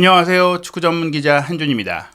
안녕하세요. 축구 전문 기자 한준입니다.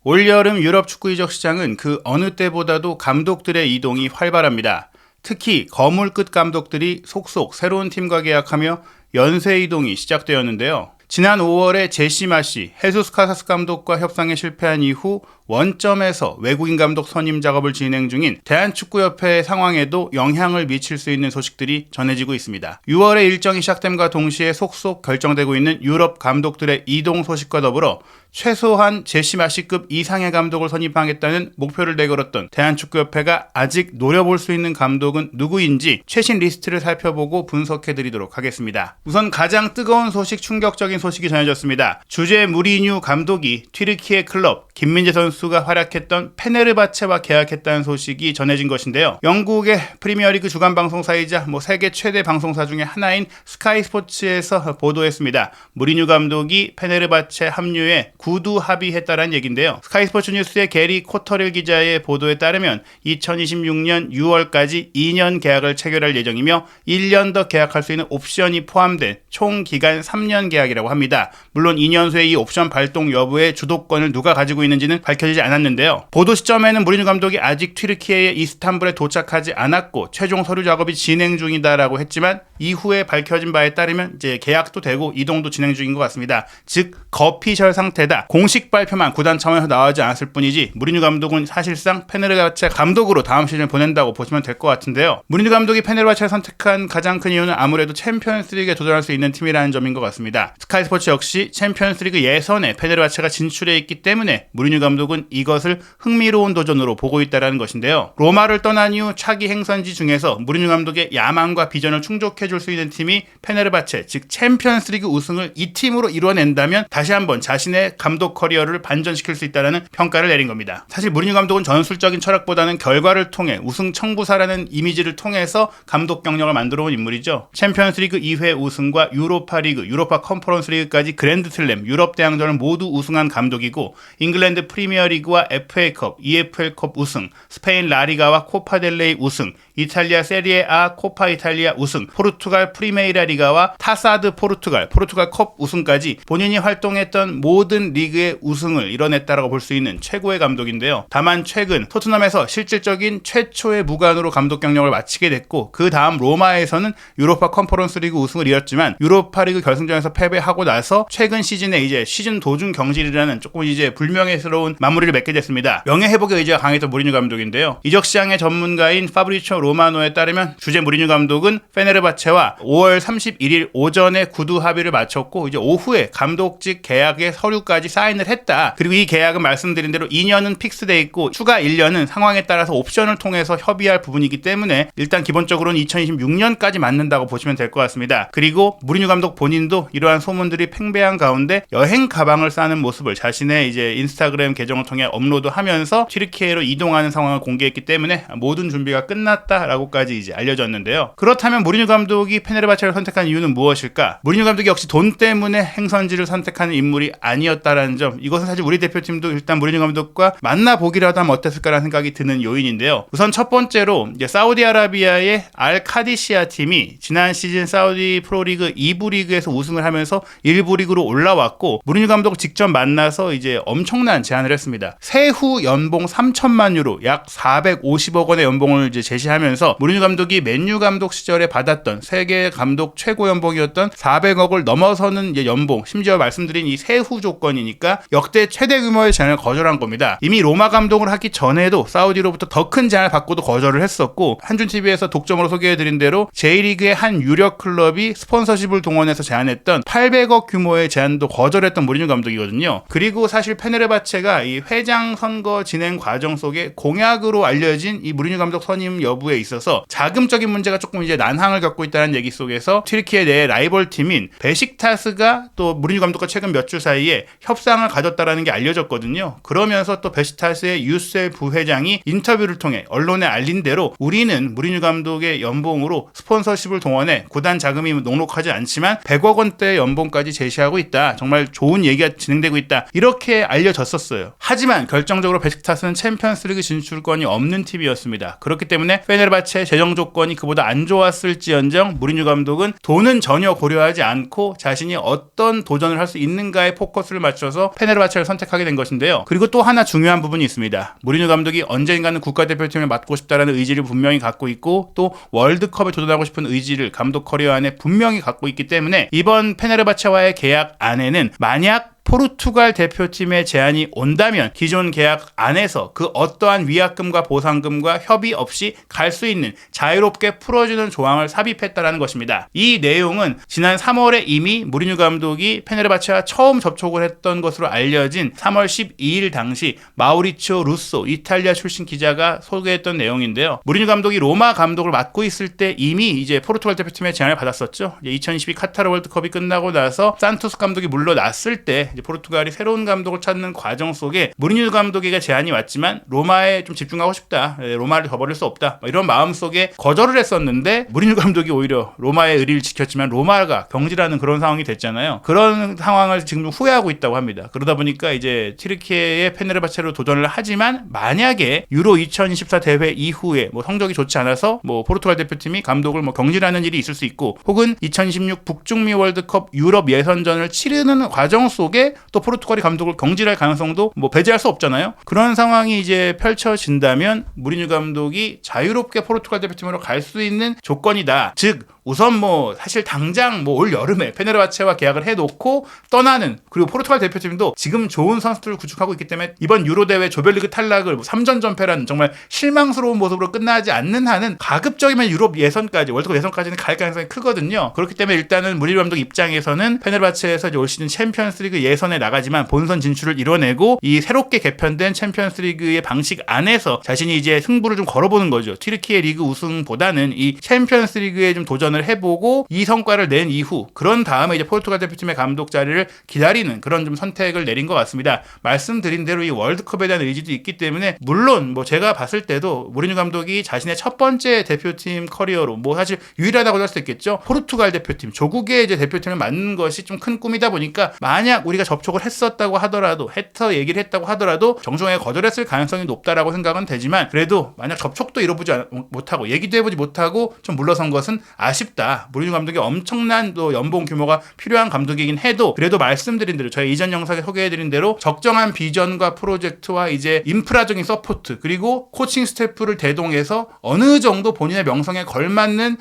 올여름 유럽 축구 이적 시장은 그 어느 때보다도 감독들의 이동이 활발합니다. 특히 거물급 감독들이 속속 새로운 팀과 계약하며 연쇄 이동이 시작되었는데요. 지난 5월에 제시 마시, 헤수스 카사스 감독과 협상에 실패한 이후 원점에서 외국인 감독 선임 작업을 진행 중인 대한축구협회의 상황에도 영향을 미칠 수 있는 소식들이 전해지고 있습니다. 6월에 일정이 시작됨과 동시에 속속 결정되고 있는 유럽 감독들의 이동 소식과 더불어 최소한 제시 마시급 이상의 감독을 선임하겠다는 목표를 내걸었던 대한축구협회가 아직 노려볼 수 있는 감독은 누구인지 최신 리스트를 살펴보고 분석해드리도록 하겠습니다. 우선 가장 뜨거운 소식, 충격적인 소식이 전해졌습니다. 주제 무리뉴 감독이 튀르키예 클럽 김민재 선수가 활약했던 페네르바체와 계약했다는 소식이 전해진 것인데요. 영국의 프리미어리그 주간 방송사이자 세계 최대 방송사 중에 하나인 스카이 스포츠에서 보도했습니다. 무리뉴 감독이 페네르바체 합류에 구두 합의했다는 얘기인데요. 스카이 스포츠 뉴스의 게리 코터릴 기자의 보도에 따르면 2026년 6월까지 2년 계약을 체결할 예정이며 1년 더 계약할 수 있는 옵션이 포함된 총 기간 3년 계약이라고 합니다. 물론 2년 후에 이 옵션 발동 여부의 주도권을 누가 가지고 있는지는 밝혀지지 않았는데요. 보도 시점에는 무리뉴 감독이 아직 튀르키예의 이스탄불에 도착하지 않았고 최종 서류 작업이 진행 중이다라고 했지만 이후에 밝혀진 바에 따르면 이제 계약도 되고 이동도 진행 중인 것 같습니다. 즉 거피셜 상태다. 공식 발표만 구단 차원에서 나오지 않았을 뿐이지 무리뉴 감독은 사실상 페네르바체 감독으로 다음 시즌을 보낸다고 보시면 될 것 같은데요. 무리뉴 감독이 페네르바체를 선택한 가장 큰 이유는 아무래도 챔피언스리그에 도전할 수 있는 팀이라는 점인 것 같습니다. 스카이 스포츠 역시 챔피언스리그 예선에 페네르바체가 진출해 있기 때문에 무리뉴 감독은 이것을 흥미로운 도전으로 보고 있다는 것인데요. 로마를 떠난 이후 차기 행선지 중에서 무리뉴 감독의 야망과 비전을 충족해줄 수 있는 팀이 페네르바체, 즉 챔피언스리그 우승을 이 팀으로 이뤄낸다면 다시 한번 자신의 감독 커리어를 반전시킬 수 있다는 평가를 내린 겁니다. 사실 무리뉴 감독은 전술적인 철학보다는 결과를 통해 우승 청부사라는 이미지를 통해서 감독 경력을 만들어 온 인물이죠. 챔피언스리그 2회 우승과 유로파리그, 유로파 컨퍼런스리그까지 그랜드슬램, 유럽 대항전을 모두 우승한 감독이고 잉글랜드 프리미어리그와 FA컵, EFL컵 우승, 스페인 라리가와 코파델레이 우승, 이탈리아 세리에A 코파 이탈리아 우승, 포르투갈 프리메이라 리가와 타사드 포르투갈 컵 우승까지 본인이 활동했던 모든 리그의 우승을 이뤄냈다라고 볼 수 있는 최고의 감독인데요. 다만 최근 토트넘에서 실질적인 최초의 무관으로 감독 경력을 마치게 됐고 그 다음 로마에서는 유로파 컨퍼런스 리그 우승을 이뤘지만 유로파 리그 결승전에서 패배하고 나서 최근 시즌에 이제 시즌 도중 경질이라는 조금 이제 불명예스러운 마무리를 맺게 됐습니다. 명예회복의 의지가 강했던 무리뉴 감독인데요. 이적 시장의 전문가인 파브리치오 로마노에 따르면 주제 무리뉴 감독은 페네르바체와 5월 31일 오전에 구두 합의를 마쳤고 이제 오후에 감독직 계약의 서류까지 사인을 했다. 그리고 이 계약은 말씀드린 대로 2년은 픽스돼 있고 추가 1년은 상황에 따라서 옵션을 통해서 협의할 부분이기 때문에 일단 기본적으로는 2026년까지 맞는다고 보시면 될 것 같습니다. 그리고 무리뉴 감독 본인도 이러한 소문들이 팽배한 가운데 여행 가방을 싸는 모습을 자신의 이제 인스타그램 계정을 통해 업로드하면서 튀르키예로 이동하는 상황을 공개했기 때문에 모든 준비가 끝났다라고까지 이제 알려졌는데요. 그렇다면 무리뉴 감독이 페네르바체를 선택한 이유는 무엇일까? 무리뉴 감독이 역시 돈 때문에 행선지를 선택하는 인물이 아니었다라는 점, 이것은 사실 우리 대표팀도 일단 무리뉴 감독과 만나보기라도 하면 어땠을까라는 생각이 드는 요인인데요. 우선 첫 번째로 이제 사우디아라비아의 알 카디시아 팀이 지난 시즌 사우디 프로리그 2부 리그에서 우승을 하면서 1부 리그로 올라왔고 무리뉴 감독을 직접 만나서 이제 엄청난 제안을 했습니다. 세후 연봉 3천만 유로, 약 450억 원의 연봉을 이제 제시하면서 무리뉴 감독이 맨유 감독 시절에 받았던 세계 감독 최고 연봉이었던 400억을 넘어서는 이제 연봉, 심지어 말씀드린 이 세후 조건이니까 역대 최대 규모의 제안을 거절한 겁니다. 이미 로마 감독을 하기 전에도 사우디로부터 더 큰 제안을 받고도 거절을 했었고 한준TV에서 독점으로 소개해드린 대로 J리그의 한 유력 클럽이 스폰서십을 동원해서 제안했던 800억 규모의 제안도 거절했던 무리뉴 감독이거든요. 그리고 사실 페네르바체가 이 회장 선거 진행 과정 속에 공약으로 알려진 이 무리뉴 감독 선임 여부에 있어서 자금적인 문제가 조금 이제 난항을 겪고 있다는 얘기 속에서 튀르키예 내 라이벌 팀인 베식타스가 또 무리뉴 감독과 최근 몇 주 사이에 협상을 가졌다라는 게 알려졌거든요. 그러면서 또 베식타스의 유셀 부회장이 인터뷰를 통해 언론에 알린 대로 우리는 무리뉴 감독의 연봉으로 스폰서십을 동원해 구단 자금이 녹록하지 않지만 100억 원대 연봉까지 제시하고 있다. 정말 좋은 얘기가 진행되고 있다. 이렇게 알려졌었어요. 하지만 결정적으로 베식타스는 챔피언스리그 진출권이 없는 팀이었습니다. 그렇기 때문에 페네르바체의 재정 조건이 그보다 안 좋았을지언정 무리뉴 감독은 돈은 전혀 고려하지 않고 자신이 어떤 도전을 할 수 있는가에 포커스를 맞춰서 페네르바체를 선택하게 된 것인데요. 그리고 또 하나 중요한 부분이 있습니다. 무리뉴 감독이 언젠가는 국가대표팀을 맡고 싶다라는 의지를 분명히 갖고 있고 또 월드컵에 도전하고 싶은 의지를 감독 커리어 안에 분명히 갖고 있기 때문에 이번 페네르바체와의 계약 안에는 만약 포르투갈 대표팀의 제안이 온다면 기존 계약 안에서 그 어떠한 위약금과 보상금과 협의 없이 갈 수 있는 자유롭게 풀어주는 조항을 삽입했다라는 것입니다. 이 내용은 지난 3월에 이미 무리뉴 감독이 페네르바체와 처음 접촉을 했던 것으로 알려진 3월 12일 당시 마우리치오 루소 이탈리아 출신 기자가 소개했던 내용인데요. 무리뉴 감독이 로마 감독을 맡고 있을 때 이미 이제 포르투갈 대표팀의 제안을 받았었죠. 2022 카타르 월드컵이 끝나고 나서 산토스 감독이 물러났을 때 이제 포르투갈이 새로운 감독을 찾는 과정 속에 무리뉴 감독에게 제안이 왔지만 로마에 좀 집중하고 싶다. 로마를 저버릴 수 없다. 이런 마음속에 거절을 했었는데 무리뉴 감독이 오히려 로마의 의리를 지켰지만 로마가 경질하는 그런 상황이 됐잖아요. 그런 상황을 지금 후회하고 있다고 합니다. 그러다 보니까 이제 튀르키예의 페네르바체로 도전을 하지만 만약에 유로 2024 대회 이후에 성적이 좋지 않아서 포르투갈 대표팀이 감독을 경질하는 일이 있을 수 있고 혹은 2026 북중미 월드컵 유럽 예선전을 치르는 과정 속에 또 포르투갈이 감독을 경질할 가능성도 배제할 수 없잖아요. 그런 상황이 이제 펼쳐진다면 무리뉴 감독이 자유롭게 포르투갈 대표팀으로 갈 수 있는 조건이다. 즉 우선 사실 당장 올 여름에 페네르바체와 계약을 해놓고 떠나는, 그리고 포르투갈 대표팀도 지금 좋은 선수들을 구축하고 있기 때문에 이번 유로 대회 조별리그 탈락을 3전 전패라는 정말 실망스러운 모습으로 끝나지 않는 한은 가급적이면 유럽 예선까지, 월드컵 예선까지는 갈 가능성이 크거든요. 그렇기 때문에 일단은 무리뉴 감독 입장에서는 페네르바체에서 이제 올 시즌 챔피언스리그 예선에 나가지만 본선 진출을 이뤄내고 이 새롭게 개편된 챔피언스리그의 방식 안에서 자신이 이제 승부를 좀 걸어보는 거죠. 튀르키예 리그 우승보다는 이 챔피언스리그에 좀 도전을 해보고 이 성과를 낸 이후 그런 다음에 이제 포르투갈 대표팀의 감독 자리를 기다리는 그런 좀 선택을 내린 것 같습니다. 말씀드린 대로 이 월드컵에 대한 의지도 있기 때문에 물론 제가 봤을 때도 무리뉴 감독이 자신의 첫 번째 대표팀 커리어로 사실 유일하다고 할 수 있겠죠. 포르투갈 대표팀, 조국의 이제 대표팀을 맡는 것이 좀 큰 꿈이다 보니까 만약 우리가 접촉을 했었다고 하더라도 얘기를 했다고 하더라도 정중하게 거절했을 가능성이 높다라고 생각은 되지만 그래도 만약 접촉도 이뤄보지 못하고 얘기도 해보지 못하고 좀 물러선 것은 아쉽다. 무리뉴 감독이 엄청난 또 연봉 규모가 필요한 감독이긴 해도 그래도 말씀드린 대로 저희 이전 영상에 소개해드린 대로 적정한 비전과 프로젝트와 이제 인프라적인 서포트 그리고 코칭 스태프를 대동해서 어느 정도 본인의 명성에 걸맞는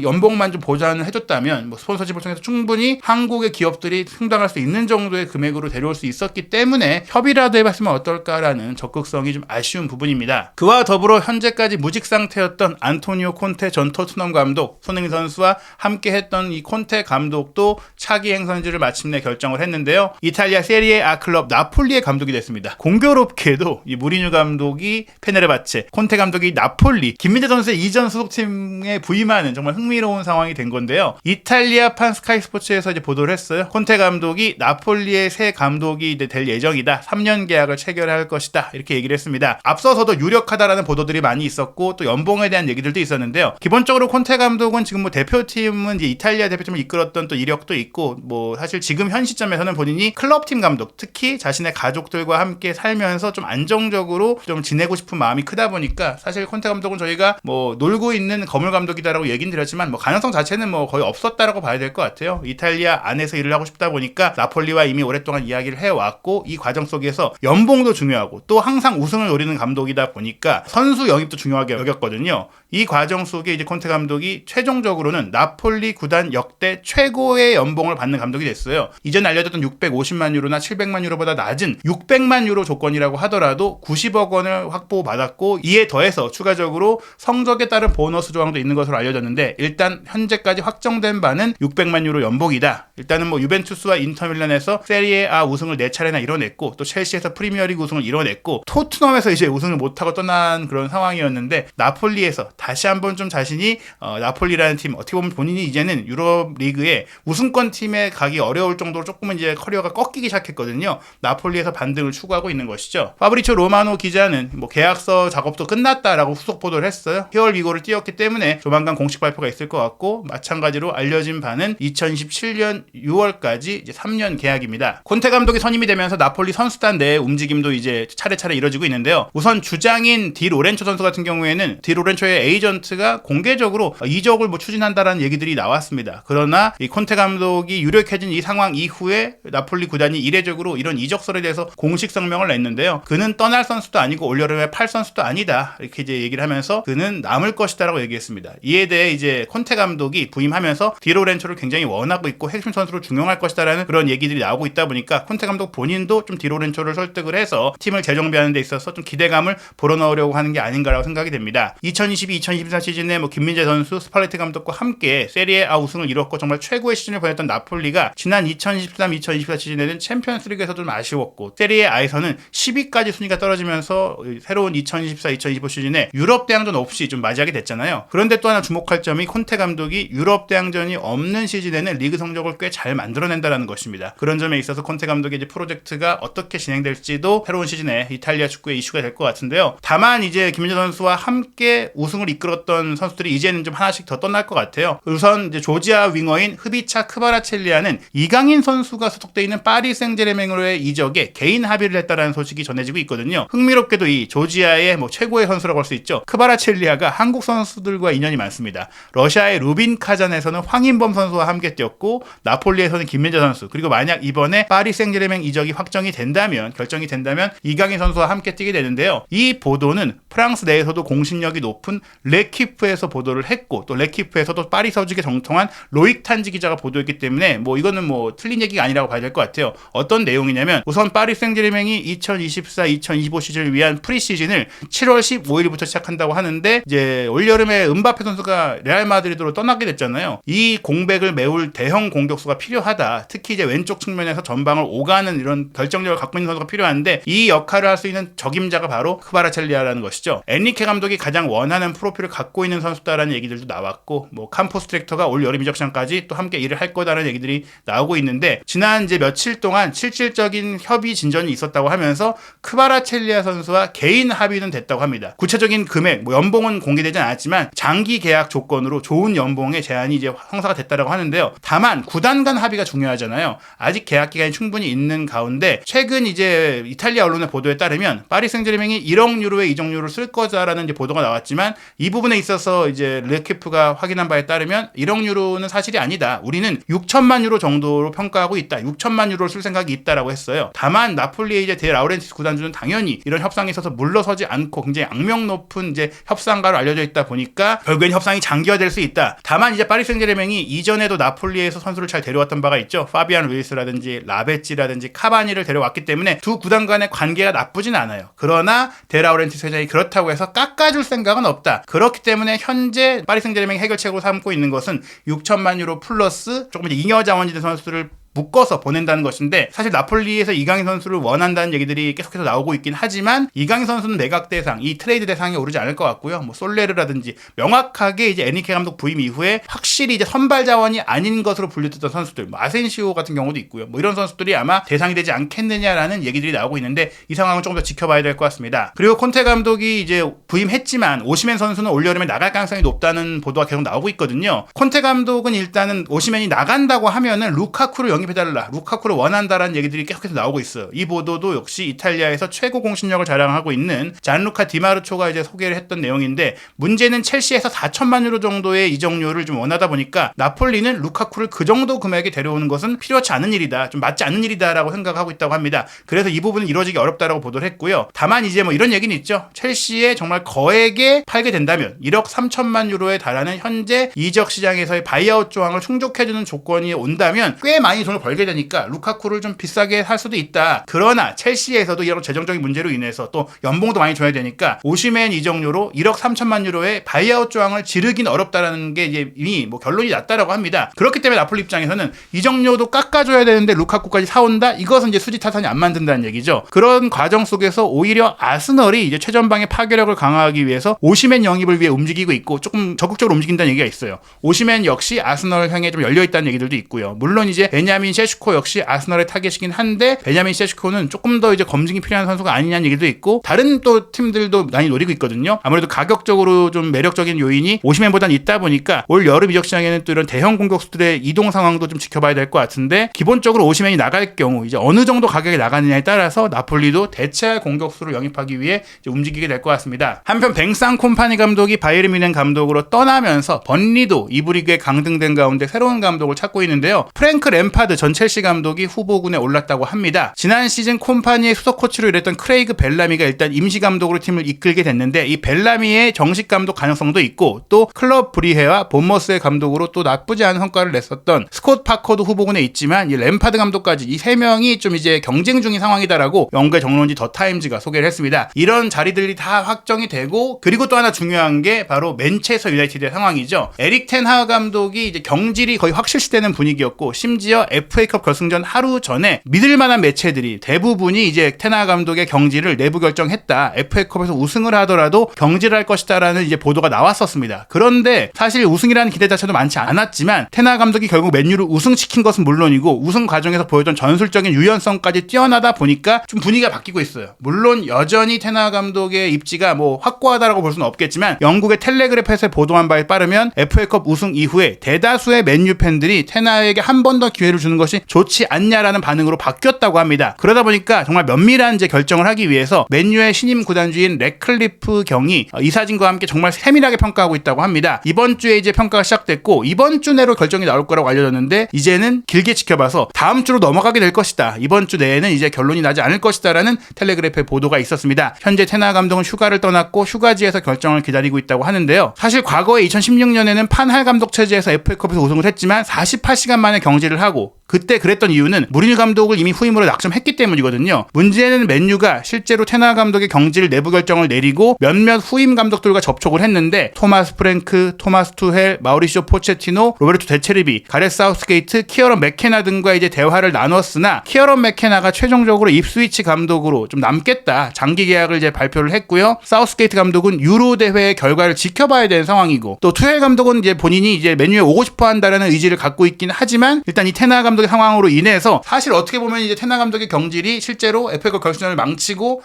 연봉만 좀 보장을 해줬다면 스폰서십을 통해서 충분히 한국의 기업들이 충당할 수 있는 정도의 금액으로 데려올 수 있었기 때문에 협의라도 해봤으면 어떨까라는 적극성이 좀 아쉬운 부분입니다. 그와 더불어 현재까지 무직 상태였던 안토니오 콘테 전 토트넘 감독, 손흥민 선수와 함께 했던 이 콘테 감독도 차기 행선지를 마침내 결정을 했는데요. 이탈리아 세리에 A 클럽 나폴리의 감독이 됐습니다. 공교롭게도 이 무리뉴 감독이 페네르바체, 콘테 감독이 나폴리, 김민재 선수의 이전 소속팀에 부임하는 정말 흥미로운 상황이 된 건데요. 이탈리아판 스카이 스포츠에서 이제 보도를 했어요. 콘테 감독이 나폴리의 새 감독이 될 예정이다. 3년 계약을 체결할 것이다. 이렇게 얘기를 했습니다. 앞서서도 유력하다라는 보도들이 많이 있었고 또 연봉에 대한 얘기들도 있었는데요. 기본적으로 콘테 감독은 지금 대표팀은 이제 이탈리아 대표팀을 이끌었던 또 이력도 있고 사실 지금 현 시점에서는 본인이 클럽팀 감독, 특히 자신의 가족들과 함께 살면서 좀 안정적으로 좀 지내고 싶은 마음이 크다 보니까 사실 콘테 감독은 저희가 놀고 있는 거물 감독이다라고 얘기는 드렸지만 가능성 자체는 거의 없었다라고 봐야 될 것 같아요. 이탈리아 안에서 일을 하고 싶다 보니까 나폴리와 이미 오랫동안 이야기를 해왔고 이 과정 속에서 연봉도 중요하고 또 항상 우승을 노리는 감독이다 보니까 선수 영입도 중요하게 여겼거든요. 이 과정 속에 이제 콘테 감독이 최종적으로는 나폴리 구단 역대 최고의 연봉을 받는 감독이 됐어요. 이전 알려졌던 650만 유로나 700만 유로보다 낮은 600만 유로 조건이라고 하더라도 90억 원을 확보받았고 이에 더해서 추가적으로 성적에 따른 보너스 조항도 있는 것으로 알려졌는데 일단 현재까지 확정된 바는 600만 유로 연봉이다. 일단은 유벤투스와 인터밀란에서 세리에 A 우승을 4차례나 이뤄냈고 또 첼시에서 프리미어리그 우승을 이뤄냈고 토트넘에서 이제 우승을 못하고 떠난 그런 상황이었는데 나폴리에서 다시 한번 좀 자신이 나폴리라는 팀에 팀, 어떻게 보면 본인이 이제는 유럽 리그의 우승권 팀에 가기 어려울 정도로 조금은 이제 커리어가 꺾이기 시작했거든요. 나폴리에서 반등을 추구하고 있는 것이죠. 파브리치오 로마노 기자는 뭐 계약서 작업도 끝났다라고 후속 보도를 했어요. 10월 위고를 뛰었기 때문에 조만간 공식 발표가 있을 것 같고, 마찬가지로 알려진 바는 2027년 6월까지 이제 3년 계약입니다. 콘테 감독이 선임이 되면서 나폴리 선수단 내 움직임도 이제 차례차례 이뤄지고 있는데요. 우선 주장인 디 로렌초 선수 같은 경우에는 디 로렌초의 에이전트가 공개적으로 이적을 뭐 추진한다라는 얘기들이 나왔습니다. 그러나 이 콘테 감독이 유력해진 이 상황 이후에 나폴리 구단이 이례적으로 이런 이적설에 대해서 공식 성명을 냈는데요. 그는 떠날 선수도 아니고 올여름에 팔 선수도 아니다, 이렇게 이제 얘기를 하면서 그는 남을 것이다라고 얘기했습니다. 이에 대해 이제 콘테 감독이 부임하면서 디 로렌초를 굉장히 원하고 있고 핵심 선수로 중용할 것이다라는 그런 얘기들이 나오고 있다 보니까 콘테 감독 본인도 좀 디 로렌초를 설득을 해서 팀을 재정비하는 데 있어서 좀 기대감을 불어넣으려고 하는 게 아닌가라고 생각이 됩니다. 2022-2024 시즌에 뭐 김민재 선수, 스팔레티 감독과 함께 세리에 A 우승을 이뤘고 정말 최고의 시즌을 보냈던 나폴리가 지난 2023-2024 시즌에는 챔피언스리그에서 좀 아쉬웠고, 세리에 A에서는 10위까지 순위가 떨어지면서 새로운 2024-2025 시즌에 유럽 대항전 없이 좀 맞이하게 됐잖아요. 그런데 또 하나 주목할 점이 콘테 감독이 유럽 대항전이 없는 시즌에는 리그 성적을 꽤 잘 만들어낸다는 것입니다. 그런 점에 있어서 콘테 감독의 이제 프로젝트가 어떻게 진행될지도 새로운 시즌에 이탈리아 축구의 이슈가 될 것 같은데요. 다만 이제 김민재 선수와 함께 우승을 이끌었던 선수들이 이제는 좀 하나씩 더 떠날 것 같아요. 우선 이제 조지아 윙어인 흐비차 크바라첼리아는 이강인 선수가 소속되어 있는 파리 생제르맹으로의 이적에 개인 합의를 했다라는 소식이 전해지고 있거든요. 흥미롭게도 이 조지아의 뭐 최고의 선수라고 할 수 있죠. 크바라첼리아가 한국 선수들과 인연이 많습니다. 러시아의 루빈 카잔에서는 황인범 선수와 함께 뛰었고, 나폴리에서는 김민재 선수, 그리고 만약 이번에 파리 생제르맹 이적이 확정이 된다면, 결정이 된다면 이강인 선수와 함께 뛰게 되는데요. 이 보도는 프랑스 내에서도 공신력이 높은 레키프에서 보도를 했고, 또 레키프에서도 파리 서직에 정통한 로익 탄지 기자가 보도했기 때문에 뭐 이거는 뭐 틀린 얘기가 아니라고 봐야 될 것 같아요. 어떤 내용이냐면, 우선 파리 생제르맹이 2024-2025 시즌을 위한 프리시즌을 7월 15일부터 시작한다고 하는데, 이제 올여름에 은바페 선수가 레알 마드리드로 떠나게 됐잖아요. 이 공백을 메울 대형 공격수가 필요하다. 특히 이제 왼쪽 측면에서 전방을 오가는 이런 결정력을 갖고 있는 선수가 필요한데, 이 역할을 할 수 있는 적임자가 바로 크바라첼리아라는 것이죠. 엔리케 감독이 가장 원하는 프로필을 갖고 있는 선수다라는 얘기들도 나왔고, 뭐 캄포스 디렉터가 올 여름 이적 시장까지 또 함께 일을 할 거다라는 얘기들이 나오고 있는데, 지난 이제 며칠 동안 실질적인 협의 진전이 있었다고 하면서 크바라첼리아 선수와 개인 합의는 됐다고 합니다. 구체적인 금액, 뭐 연봉은 공개되지 않았지만 장기 계약 조건으로 좋은 연봉의 제한이 이제 성사가 됐다라고 하는데요. 다만 구단 간 합의가 중요하잖아요. 아직 계약 기간이 충분히 있는 가운데 최근 이제 이탈리아 언론의 보도에 따르면 파리 생제르맹이 1억 유로의 이적료를 쓸 거다라는 이제 보도가 나왔지만, 이 부분에 있어서 이제 레키프가 확인한 바에 따르면 1억 유로는 사실이 아니다. 우리는 6천만 유로 정도로 평가하고 있다. 6천만 유로를 쓸 생각이 있다라고 했어요. 다만 나폴리의 이제 데 라우렌티스 구단주는 당연히 이런 협상에 있어서 물러서지 않고 굉장히 악명 높은 이제 협상가로 알려져 있다 보니까 결국엔 협상이 장기화될 수 있다. 다만 이제 파리 생제르맹이 이전에도 나폴리에서 선수를 잘 데려왔던 바가 있죠. 파비안 루이스라든지 라베찌라든지 카바니를 데려왔기 때문에 두 구단 간의 관계가 나쁘진 않아요. 그러나 데 라우렌티스 회장이 그렇다고 해서 깎아줄 생각은 없다. 그렇기 때문에 현재 파리 생제르맹이 해결책으로 삼고 있는 것은 6천만 유로 플러스 조금 이제 잉여 자원이 된 선수들을 묶어서 보낸다는 것인데, 사실 나폴리에서 이강인 선수를 원한다는 얘기들이 계속해서 나오고 있긴 하지만 이강인 선수는 매각 대상, 이 트레이드 대상에 오르지 않을 것 같고요. 뭐 솔레르라든지 명확하게 이제 에니케 감독 부임 이후에 확실히 이제 선발 자원이 아닌 것으로 분류됐던 선수들, 뭐 아센시오 같은 경우도 있고요. 뭐 이런 선수들이 아마 대상이 되지 않겠느냐라는 얘기들이 나오고 있는데, 이 상황은 조금 더 지켜봐야 될 것 같습니다. 그리고 콘테 감독이 이제 부임했지만 오시멘 선수는 올여름에 나갈 가능성이 높다는 보도가 계속 나오고 있거든요. 콘테 감독은 일단은 오시멘이 나간다고 하면은 루카쿠를 영입해달라, 루카쿠를 원한다라는 얘기들이 계속해서 나오고 있어요. 이 보도도 역시 이탈리아에서 최고 공신력을 자랑하고 있는 잔루카 디마르초가 이제 소개를 했던 내용인데, 문제는 첼시에서 4천만 유로 정도의 이적료를 좀 원하다 보니까 나폴리는 루카쿠를 그 정도 금액에 데려오는 것은 필요치 않은 일이다, 좀 맞지 않는 일이다라고 생각하고 있다고 합니다. 그래서 이 부분은 이루어지기 어렵다라고 보도를 했고요. 다만 이제 뭐 이런 얘기는 있죠. 첼시에 정말 거액에 팔게 된다면 1억 3천만 유로에 달하는 현재 이적 시장에서의 바이아웃 조항을 충족해주는 조건이 온다면 꽤 많이 돈을 벌게 되니까 루카쿠를 좀 비싸게 할 수도 있다. 그러나 첼시에서도 이런 재정적인 문제로 인해서 또 연봉도 많이 줘야 되니까 오시멘 이적료로 1억 3천만 유로의 바이아웃 조항을 지르긴 어렵다라는 게 이제 이미 뭐 결론이 났다라고 합니다. 그렇기 때문에 나폴리 입장에서는 이적료도 깎아줘야 되는데 루카쿠까지 사온다? 이것은 이제 수지 타산이 안 만든다는 얘기죠. 그런 과정 속에서 오히려 아스널이 이제 최전방의 파괴력을 강화하기 위해서 오시멘 영입을 위해 움직이고 있고 조금 적극적으로 움직인다는 얘기가 있어요. 오시멘 역시 아스널 향해 좀 열려있다는 얘기들도 있고요. 물론 이제 베냐민 셰슈코 역시 아스널의 타겟이긴 한데 베냐민 셰슈코는 조금 더 이제 검증이 필요한 선수가 아니냐는 얘기도 있고 다른 또 팀들도 많이 노리고 있거든요. 아무래도 가격적으로 좀 매력적인 요인이 오시멘보다는 있다 보니까 올 여름 이적 시장에는 또 이런 대형 공격수들의 이동 상황도 좀 지켜봐야 될 것 같은데 기본적으로 오시멘이 나갈 경우 이제 어느 정도 가격에 나가느냐에 따라서 나폴리도 대체할 공격수를 영입하기 위해 이제 움직이게 될 것 같습니다. 한편 뱅상 콤파니 감독이 바이에른 뮌헨 감독으로 떠나면서 번리도 2부 리그에 강등된 가운데 새로운 감독을 찾고 있는데요. 프랭크 램파드 전 첼시 감독이 후보군에 올랐다고 합니다. 지난 시즌 콤파니의 수석 코치로 일했던 크레이그 벨라미가 일단 임시 감독으로 팀을 이끌게 됐는데 이 벨라미의 정식 감독 가능성도 있고 또 클럽 브리헤와 본머스의 감독으로 또 나쁘지 않은 성과를 냈었던 스콧 파커도 후보군에 있지만 이 램파드 감독까지 이 세 명이 좀 이제 경쟁 중인 상황이다라고 영국의 정론지 더 타임즈가 소개를 했습니다. 이런 자리들이 다 확정이 되고 그리고 또 하나 중요한 게 바로 맨체스터 유나이티드의 상황이죠. 에릭 텐하 감독이 이제 경질이 거의 확실시되는 분위기였고 심지어 FA컵 결승전 하루 전에 믿을 만한 매체들이 대부분이 이제 텐하 감독의 경질을 내부 결정했다. FA컵에서 우승을 하더라도 경질할 것이다라는 이제 보도가 나왔었습니다. 그런데 사실 우승이라는 기대 자체도 많지 않았지만 텐하 감독이 결국 맨유를 우승시킨 것은 물론이고 우승 과정에서 보여준 전술적인 유연성까지 뛰어나다 보니까 좀 분위기가 바뀌고 있어요. 물론 여전히 텐하 감독의 입지가 뭐 확고하다라고 볼 수는 없겠지만 영국의 텔레그래프에서 보도한 바에 따르면 FA컵 우승 이후에 대다수의 맨유 팬들이 테나에게 한 번 더 기회를 주는 것이 좋지 않냐라는 반응으로 바뀌었다고 합니다. 그러다 보니까 정말 면밀한 이제 결정을 하기 위해서 맨유의 신임 구단주인 래클리프 경이 이사진과 함께 정말 세밀하게 평가하고 있다고 합니다. 이번 주에 이제 평가가 시작됐고 이번 주 내로 결정이 나올 거라고 알려졌는데 이제는 길게 지켜봐서 다음 주로 넘어가게 될 것이다. 이번 주 내에는 이제 결론이 나지 않을 것이다라는 텔레그래프의 보도가 있었습니다. 현재 테나 감독은 휴가를 떠났고 휴가지에서 결정을 기다리고 있다고 하는데요. 사실 과거에 2016년에는 판할 감독 체제에서 FA컵에서 우승을 했지만 48시간 만에 경질을 하고 그때 그랬던 이유는 무리뉴 감독을 이미 후임으로 낙점했기 때문이거든요. 문제는 맨유가 실제로 테나 감독의 경질 내부 결정을 내리고 몇몇 후임 감독들과 접촉을 했는데 토마스 프랭크, 토마스 투헬, 마우리시오 포체티노, 로베르토 데체르비, 가레스 사우스게이트, 키어런 맥케나 등과 이제 대화를 나눴으나 키어런 맥케나가 최종적으로 입스위치 감독으로 좀 남겠다. 장기 계약을 이제 발표를 했고요. 사우스게이트 감독은 유로 대회의 결과를 지켜봐야 되는 상황이고 또 투헬 감독은 이제 본인이 이제 맨유에 오고 싶어 한다라는 의지를 갖고 있긴 하지만 일단 이 테나 감독의 상황으로 인해서 사실 어떻게 보면 이제 테나 감독의 경질이 실제로 FA컵 결승전을 망치고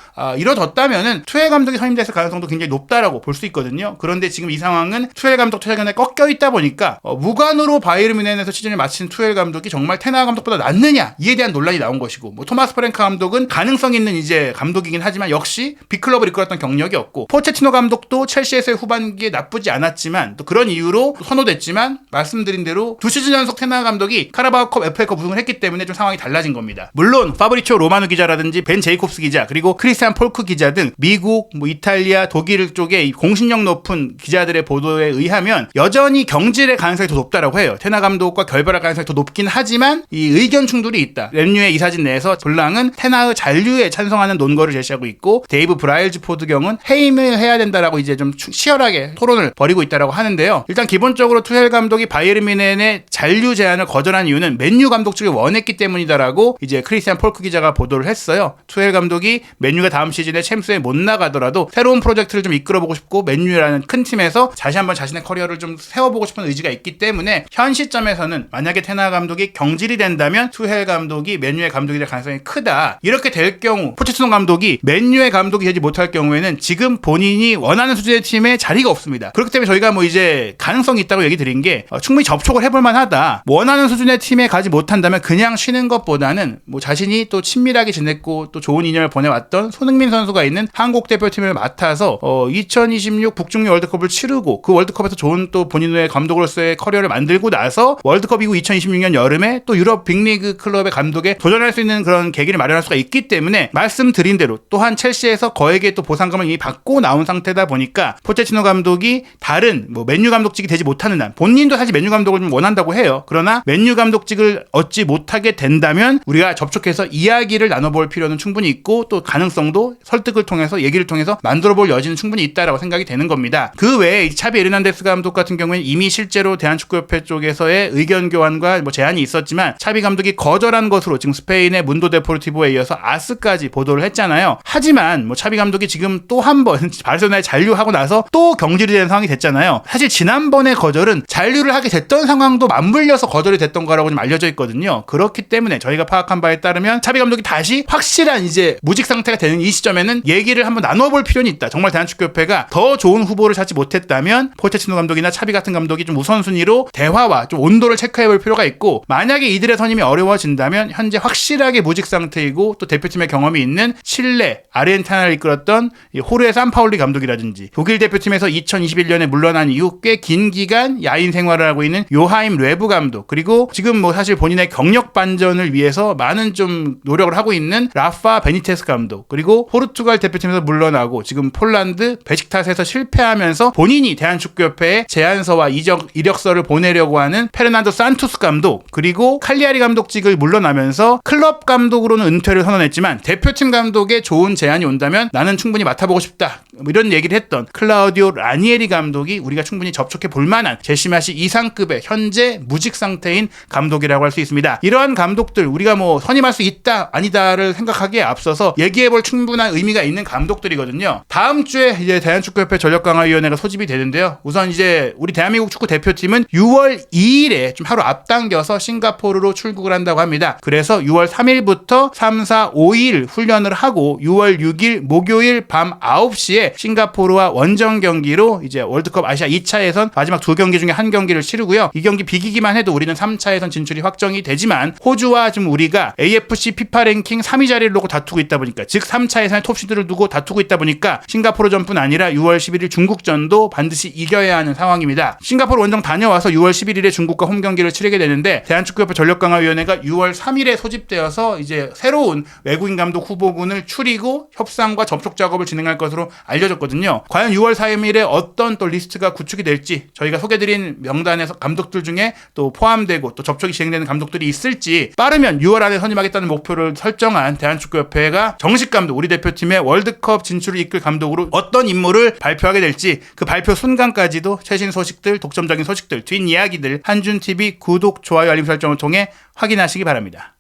이뤄졌다면은 투헬 감독이 선임됐을 가능성도 굉장히 높다라고 볼 수 있거든요. 그런데 지금 이 상황은 투헬 감독 최근에 꺾여 있다 보니까 무관으로 바이에른 뮌헨에서 시즌을 마친 투헬 감독이 정말 테나 감독보다 낫느냐 이에 대한 논란이 나온 것이고 뭐 토마스 프랭크 감독은 가능성 있는 이제 감독이긴 하지만 역시 빅클럽을 이끌었던 경력이 없고 포체티노 감독도 첼시에서의 후반기에 나쁘지 않았지만 또 그런 이유로 선호됐지만 말씀드린 대로 두 시즌 연속 테나 감독이 카라바오컵 FA컵 우승을 했기 때문에 좀 상황이 달라진 겁니다. 물론 파브리치오 로마누 기자라든지 벤 제이콥스 기자 그리고 크리스티안 폴크 기자 등 미국, 뭐 이탈리아, 독일 쪽의 공신력 높은 기자들의 보도에 의하면 여전히 경질의 가능성이 더 높다라고 해요. 테나 감독과 결별할 가능성이 더 높긴 하지만 이 의견 충돌이 있다. 맨유의 이사진 내에서 블랑은 테나의 잔류에 찬성하는 논거를 제시하고 있고 데이브 브라일즈포드 경은 해임을 해야 된다라고 이제 좀 치열하게 토론을 벌이고 있다라고 하는데요. 일단 기본적으로 투헬 감독이 바이에른 뮌헨의 잔류 제안을 거절한 이유는 맨유 감독 측이 원했기 때문이다라고 이제 크리스티안 폴크 기자가 보도를 했어요. 투헬 감독이 맨유가 다음 시즌에 챔스에 못 나가더라도 새로운 프로젝트를 좀 이끌어보고 싶고 맨유라는 큰 팀에서 다시 한번 자신의 커리어를 좀 세워보고 싶은 의지가 있기 때문에 현 시점에서는 만약에 테나 감독이 경질이 된다면 투헬 감독이 맨유의 감독이 될 가능성이 크다. 이렇게 될 경우 포체티노 감독이 맨유의 감독이 되지 못할 경우에는 지금 본인이 원하는 수준의 팀에 자리가 없습니다. 그렇기 때문에 저희가 뭐 이제 가능성이 있다고 얘기 드린 게 충분히 접촉을 해볼 만하다. 원하는 수준의 팀에 가지 못한다면 그냥 쉬는 것보다는 뭐 자신이 또 친밀하게 지냈고 또 좋은 인연을 보내왔던 손흥민 선수가 있는 한국 대표팀을 맡아서 2026 북중미 월드컵을 치르고 그 월드컵에서 좋은 또 본인의 감독으로서의 커리어를 만들고 나서 월드컵 이후 2026년 여름에 또 유럽 빅리그 클럽의 감독에 도전할 수 있는 그런 계기를 마련할 수가 있기 때문에 말씀드린 대로 또한 첼시에서 거액의 또 보상금을 이미 받고 나온 상태다 보니까 포체티노 감독이 다른 뭐 맨유 감독직이 되지 못하는 한 본인도 사실 맨유 감독을 좀 원한다고 해요. 그러나 맨유 감독직을 기회를 얻지 못하게 된다면 우리가 접촉해서 이야기를 나눠볼 필요는 충분히 있고 또 가능성도 설득을 통해서 얘기를 통해서 만들어볼 여지는 충분히 있다라고 생각이 되는 겁니다. 그 외에 차비 에르난데스 감독 같은 경우에는 이미 실제로 대한축구협회 쪽에서의 의견 교환과 제안이 있었지만 차비 감독이 거절한 것으로 지금 스페인의 문도 데포르티보에 이어서 아스까지 보도를 했잖아요. 하지만 차비 감독이 지금 또 한 번 바르셀로나에 잔류하고 나서 또 경질이 되는 상황이 됐잖아요. 사실 지난번에 거절은 잔류를 하게 됐던 상황도 맞물려서 거절이 됐던 거라고 좀 알려져 있거든요. 그렇기 때문에 저희가 파악한 바에 따르면 차비 감독이 다시 확실한 이제 무직 상태가 되는 이 시점에는 얘기를 한번 나눠볼 필요는 있다. 정말 대한축구협회가 더 좋은 후보를 찾지 못했다면 포체티노 감독이나 차비 같은 감독이 좀 우선순위로 대화와 좀 온도를 체크해볼 필요가 있고, 만약에 이들의 선임이 어려워진다면 현재 확실하게 무직 상태이고 또 대표팀의 경험이 있는 칠레, 아르헨티나를 이끌었던 호르헤 산파올리 감독이라든지 독일 대표팀에서 2021년에 물러난 이후 꽤 긴 기간 야인 생활을 하고 있는 요하임 레브 감독, 그리고 지금 사실 본인의 경력 반전을 위해서 많은 좀 노력을 하고 있는 라파 베니테스 감독, 그리고 포르투갈 대표팀에서 물러나고 지금 폴란드 베식타스에서 실패하면서 본인이 대한축구협회에 제안서와 이력서를 보내려고 하는 페르난도 산투스 감독, 그리고 칼리아리 감독직을 물러나면서 클럽 감독으로는 은퇴를 선언했지만 대표팀 감독에 좋은 제안이 온다면 나는 충분히 맡아보고 싶다, 이런 얘기를 했던 클라우디오 라니에리 감독이 우리가 충분히 접촉해 볼 만한 제시마시 이상급의 현재 무직 상태인 감독이라고 할 수 있습니다. 이러한 감독들 우리가 선임할 수 있다 아니다를 생각하기에 앞서서 얘기해볼 충분한 의미가 있는 감독들이거든요. 다음 주에 이제 대한축구협회 전력강화위원회가 소집이 되는데요. 우선 이제 우리 대한민국 축구 대표팀은 6월 2일에 좀 하루 앞당겨서 싱가포르로 출국을 한다고 합니다. 그래서 6월 3일부터 3, 4, 5일 훈련을 하고 6월 6일 목요일 밤 9시에 싱가포르와 원정 경기로 이제 월드컵 아시아 2차 예선 마지막 2경기 중에 한 경기를 치르고요. 이 경기 비기기만 해도 우리는 3차 예선 진출이 확정이 되지만 호주와 지금 우리가 AFC 피파 랭킹 3위 자리를 놓고 다투고 있다 보니까, 즉 3차 예선의 톱시드를 두고 다투고 있다 보니까 싱가포르전뿐 아니라 6월 11일 중국전도 반드시 이겨야 하는 상황입니다. 싱가포르 원정 다녀와서 6월 11일에 중국과 홈 경기를 치르게 되는데 대한축구협회 전력강화위원회가 6월 3일에 소집되어서 이제 새로운 외국인 감독 후보군을 추리고 협상과 접촉 작업을 진행할 것으로 알려졌거든요. 과연 6월 3일에 어떤 또 리스트가 구축이 될지, 저희가 소개드린 명단에서 감독들 중에 또 포함되고 또 접촉이 진행되는 감독들이 있을지, 빠르면 6월 안에 선임하겠다는 목표를 설정한 대한축구협회가 정식 감독, 우리 대표팀의 월드컵 진출을 이끌 감독으로 어떤 인물을 발표하게 될지, 그 발표 순간까지도 최신 소식들, 독점적인 소식들, 뒷이야기들 한준TV 구독, 좋아요, 알림 설정을 통해 확인하시기 바랍니다.